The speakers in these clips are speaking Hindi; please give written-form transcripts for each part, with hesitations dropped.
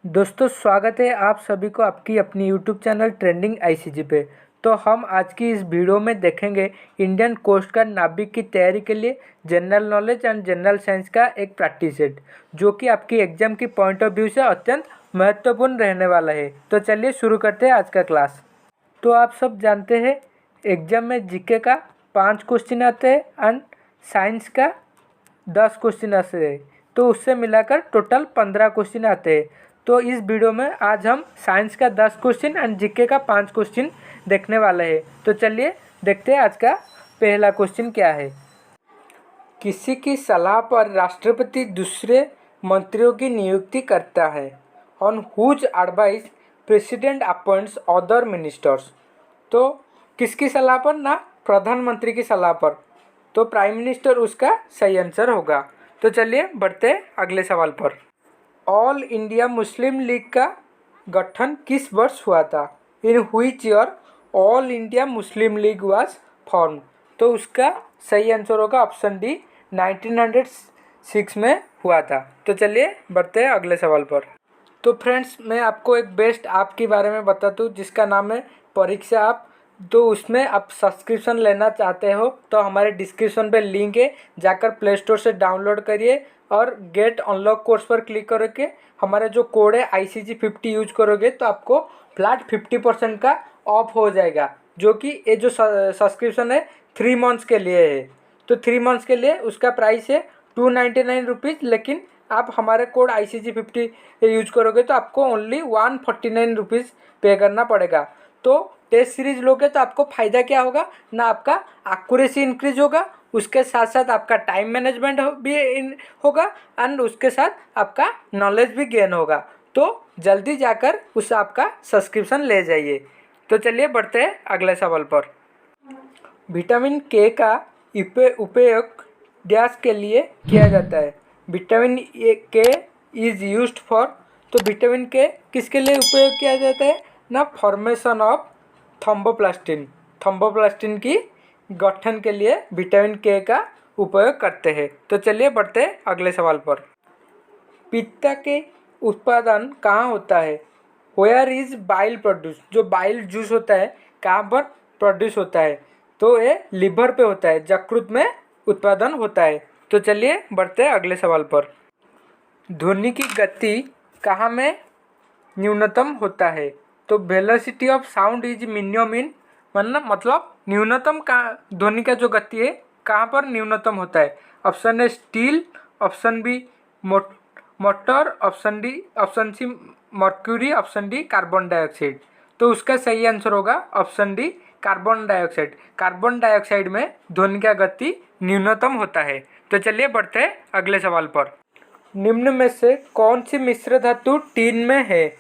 दोस्तों स्वागत है आप सभी को आपकी अपनी यूट्यूब चैनल ट्रेंडिंग आईसीजी पे। तो हम आज की इस वीडियो में देखेंगे इंडियन कोस्ट गार्ड नाविक की तैयारी के लिए general knowledge and general science का एक प्रैक्टिस सेट जो कि आपकी एग्जाम की पॉइंट ऑफ व्यू से अत्यंत महत्वपूर्ण रहने वाला है। तो चलिए शुरू करते हैं आज का क्लास। तो आप सब जानते हैं एग्जाम में जीके का 5 क्वेश्चन आते हैं एंड साइंस का 10 क्वेश्चन आते हैं, तो उससे मिलाकर टोटल 15 क्वेश्चन आते हैं। तो इस वीडियो में आज हम साइंस का 10 क्वेश्चन एंड जीके का 5 क्वेश्चन देखने वाले हैं। तो चलिए देखते हैं आज का पहला क्वेश्चन क्या है। किसी की सलाह पर राष्ट्रपति दूसरे मंत्रियों की नियुक्ति करता है। On whose advice president appoints other ministers. तो किसकी सलाह पर ना, प्रधानमंत्री की सलाह पर, तो प्राइम मिनिस्टर उसका सही आंसर होगा। तो चलिए बढ़ते अगले सवाल पर। ऑल इंडिया मुस्लिम लीग का गठन किस वर्ष हुआ था। In which year all India Muslim league was form. तो उसका सही आंसर होगा ऑप्शन डी, 1906 में हुआ था। तो चलिए बढ़ते हैं अगले सवाल पर। तो फ्रेंड्स मैं आपको एक बेस्ट ऐप के बारे में बताता हूँ जिसका नाम है परीक्षा ऐप। तो उसमें आप सब्सक्रिप्शन लेना चाहते हो तो हमारे डिस्क्रिप्शन पे लिंक है, जाकर प्ले स्टोर से डाउनलोड करिए और गेट अनलॉक कोर्स पर क्लिक करके हमारा जो कोड है ICG50 यूज करोगे तो आपको फ्लैट 50% का ऑफ हो जाएगा, जो कि ये जो सब्सक्रिप्शन है 3 मंथ्स के लिए है। तो 3 मंथ्स के लिए उसका प्राइस है 299 रुपीज़, लेकिन आप हमारे कोड ICG50 यूज करोगे तो आपको ओनली 149 रुपीज़ पे करना पड़ेगा। तो टेस्ट सीरीज लोगे तो आपको फ़ायदा क्या होगा ना, आपका एक्यूरेसी इंक्रीज होगा, उसके साथ साथ आपका टाइम मैनेजमेंट भी होगा एंड उसके साथ आपका नॉलेज भी गेन होगा। तो जल्दी जाकर उस आपका सब्सक्रिप्शन ले जाइए। तो चलिए बढ़ते हैं अगले सवाल पर। विटामिन के का उपयोग डैश के लिए किया जाता है। विटामिन के इज यूज्ड फॉर। तो विटामिन के किसके लिए उपयोग किया जाता है ना, फॉर्मेशन ऑफ थ्रोम्बोप्लास्टिन। थ्रोम्बोप्लास्टिन की गठन के लिए विटामिन के का उपयोग करते हैं। तो चलिए बढ़ते हैं अगले सवाल पर। पित्त के उत्पादन कहाँ होता है। Where is bile produce. जो बाइल जूस होता है कहाँ पर प्रोड्यूस होता है, तो ये लिवर पे होता है, यकृत में उत्पादन होता है। तो चलिए बढ़ते हैं अगले सवाल पर। ध्वनि की गति कहाँ में न्यूनतम होता है। तो velocity of sound is minimum in, मतलब न्यूनतम का ध्वनि का जो गति है कहाँ पर न्यूनतम होता है। Option A steel, option B motor, option C mercury, option D carbon dioxide. तो उसका सही आंसर होगा option D, carbon dioxide. Carbon dioxide में ध्वनि का गति न्यूनतम होता है। तो चलिए बढ़ते हैं अगले सवाल पर। निम्न में से कौन सी मिश्र धातु टीन में है।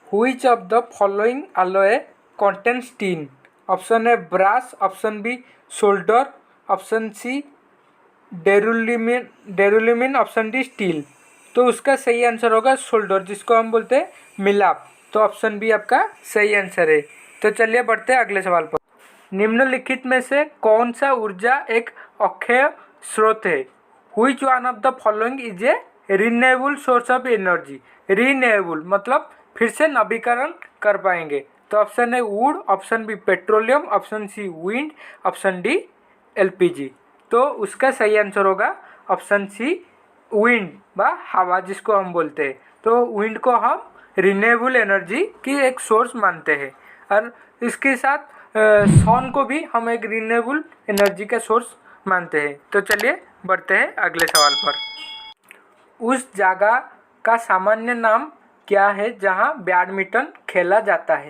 Which of the following alloy contains tin? Option है brass, option B solder, option C duralumin, option D steel. तो उसका सही आंसर होगा सोल्डर, जिसको हम बोलते हैं मिलाप। तो ऑप्शन बी आपका सही आंसर है। तो चलिए बढ़ते हैं अगले सवाल पर। निम्नलिखित में से कौन सा ऊर्जा एक अक्षय स्रोत है। Which one of the following is a renewable source of energy? Renewable मतलब फिर से नवीकरण कर पाएंगे। तो ऑप्शन है wood, option B petroleum, option C wind, option D LPG। तो उसका सही आंसर होगा ऑप्शन सी विंड व हवा, जिसको हम बोलते हैं। तो विंड को हम रिन्यूएबल एनर्जी की एक सोर्स मानते हैं और इसके साथ सन को भी हम एक रिन्यूएबल एनर्जी का सोर्स मानते हैं। तो चलिए बढ़ते हैं अगले सवाल पर। उस जगह का सामान्य नाम क्या है जहां बैडमिंटन खेला जाता है।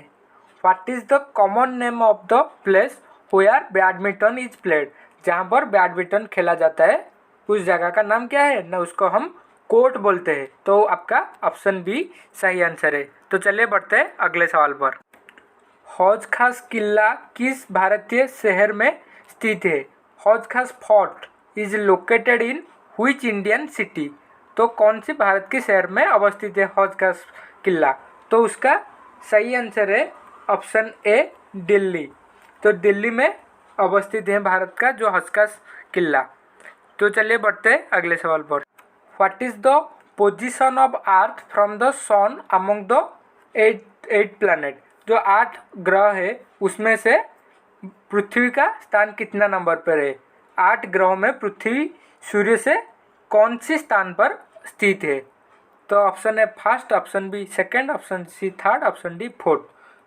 What is the common name of the place where badminton is played. जहां पर बैडमिंटन खेला जाता है उस जगह का नाम क्या है ना, उसको हम कोर्ट बोलते हैं। तो आपका ऑप्शन बी सही आंसर है। तो चलिए बढ़ते हैं अगले सवाल पर। हौज खास किला किस भारतीय शहर में स्थित है। हौज खास fort is located in which Indian city. तो कौन सी भारत के शहर में अवस्थित है हौज खास किला। तो उसका सही आंसर है ऑप्शन ए दिल्ली। तो दिल्ली में अवस्थित है भारत का जो हौज खास किला। तो चलिए बढ़ते हैं अगले सवाल पर। What is the position of earth from the sun among the eight planet. जो 8 ग्रह है उसमें से पृथ्वी का स्थान कितना नंबर पर है। 8 ग्रहों में पृथ्वी सूर्य से कौन सी स्थान पर स्थित है। तो ऑप्शन है first, option B second, option C third, option D fourth.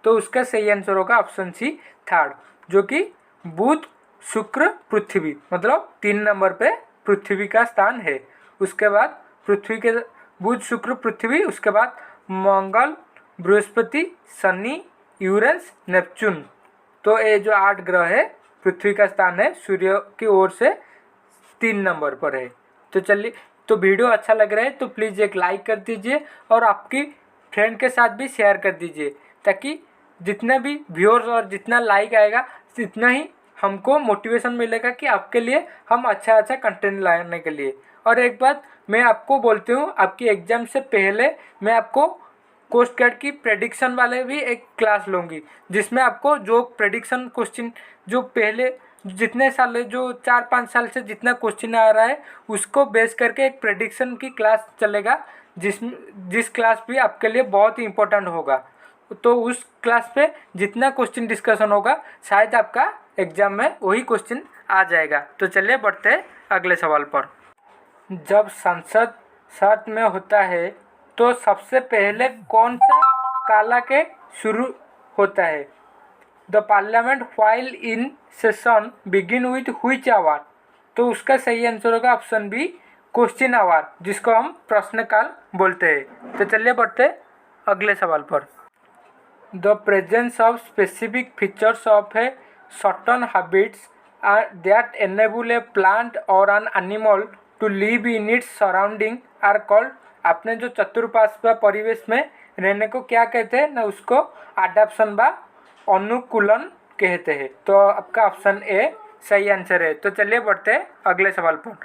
तो उसका सही आंसर होगा ऑप्शन सी थर्ड, जो कि बुध शुक्र पृथ्वी, मतलब 3 नंबर पे पृथ्वी का स्थान है। उसके बाद पृथ्वी के बुध शुक्र पृथ्वी, उसके बाद मंगल बृहस्पति शनि यूरेनस नेपच्यून। तो ये जो 8 ग्रह है पृथ्वी का स्थान है सूर्य की ओर से 3 नंबर पर है। तो चलिए, तो वीडियो अच्छा लग रहा है तो प्लीज़ एक लाइक कर दीजिए और आपकी फ्रेंड के साथ भी शेयर कर दीजिए, ताकि जितने भी व्यूअर्स और जितना लाइक आएगा इतना ही हमको मोटिवेशन मिलेगा कि आपके लिए हम अच्छा कंटेंट लाने के लिए। और एक बात मैं आपको बोलती हूँ, आपकी एग्ज़ाम से पहले मैं आपको कोस्ट गार्ड की प्रेडिक्शन वाले भी एक क्लास लूँगी, जिसमें आपको जो प्रेडिक्शन क्वेश्चन जो पहले जितने साल जो 4-5 साल से जितना क्वेश्चन आ रहा है उसको बेस करके एक प्रेडिक्शन की क्लास चलेगा, जिस क्लास भी आपके लिए बहुत ही इम्पोर्टेंट होगा। तो उस क्लास पे जितना क्वेश्चन डिस्कशन होगा शायद आपका एग्जाम में वही क्वेश्चन आ जाएगा। तो चलिए बढ़ते हैं अगले सवाल पर। जब संसद सत्र में होता है तो सबसे पहले कौन सा काला के शुरू होता है। The parliament while in session begin with which hour. तो उसका सही आंसर होगा ऑप्शन बी क्वेश्चन आवर, जिसको हम प्रश्नकाल बोलते हैं। तो चलिए बढ़ते अगले सवाल पर। The presence of specific features of a certain habits are that enable a plant और an animal to live in its surrounding are called. आपने जो चतुर्पार्श्व परिवेश में रहने को क्या कहते हैं ना, उसको अडैप्शन बा अनुकूलन कहते हैं। तो आपका ऑप्शन ए सही आंसर है। तो चलिए बढ़ते हैं अगले सवाल पर।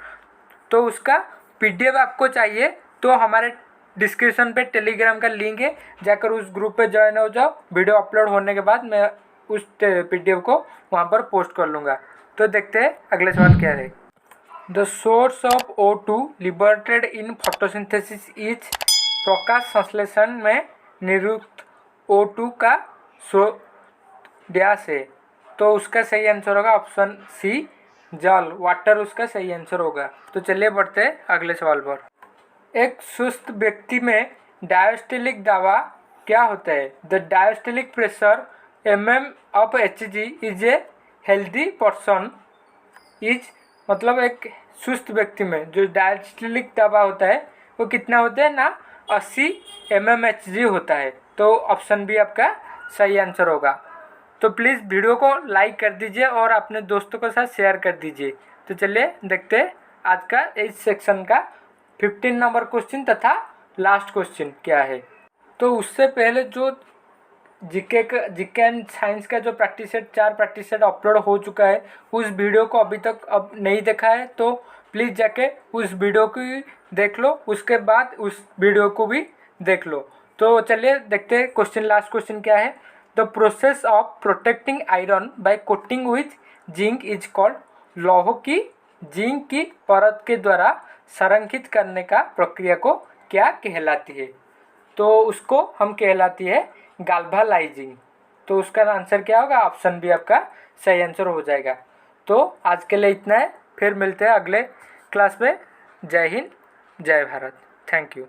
तो उसका पीडीएफ आपको चाहिए तो हमारे डिस्क्रिप्शन पे टेलीग्राम का लिंक है, जाकर उस ग्रुप पे ज्वाइन हो जाओ। वीडियो अपलोड होने के बाद मैं उस पीडीएफ को वहाँ पर पोस्ट कर लूँगा। तो देखते हैं अगले सवाल क्या है। The source of O2 liberated in photosynthesis is. प्रकाश संश्लेषण में निरुक्त O2 का डैश है। तो उसका सही आंसर होगा ऑप्शन सी जल, वाटर उसका सही आंसर होगा। तो चलिए बढ़ते हैं अगले सवाल पर। एक सुस्त व्यक्ति में डायस्टेलिक दबाव क्या होता है। The diastolic pressure mm of Hg is a healthy person is. मतलब एक सुस्त व्यक्ति में जो डायस्टेलिक दबाव होता है वो कितना होता है ना, 80 mmHg होता है। तो ऑप्शन बी आपका सही आंसर होगा। तो प्लीज़ वीडियो को लाइक कर दीजिए और अपने दोस्तों के साथ शेयर कर दीजिए। तो चलिए देखते हैं आज का इस सेक्शन का 15 नंबर क्वेश्चन तथा लास्ट क्वेश्चन क्या है। तो उससे पहले जो जीके एंड साइंस का जो practice set 4 practice set upload हो चुका है, उस वीडियो को अभी तक अब नहीं देखा है तो प्लीज़ जाके उस वीडियो को देख लो, उसके बाद उस वीडियो को भी देख लो। तो चलिए देखते हैं क्वेश्चन, लास्ट क्वेश्चन क्या है। The process of protecting iron by coating with zinc is called. लौह की जिंक की परत के द्वारा संरक्षित करने का प्रक्रिया को क्या कहलाती है। तो उसको हम कहलाती है गाल्वानाइजिंग। तो उसका आंसर क्या होगा, ऑप्शन बी आपका सही आंसर हो जाएगा। तो आज के लिए इतना है, फिर मिलते हैं अगले क्लास में। जय हिंद, जय भारत, थैंक यू।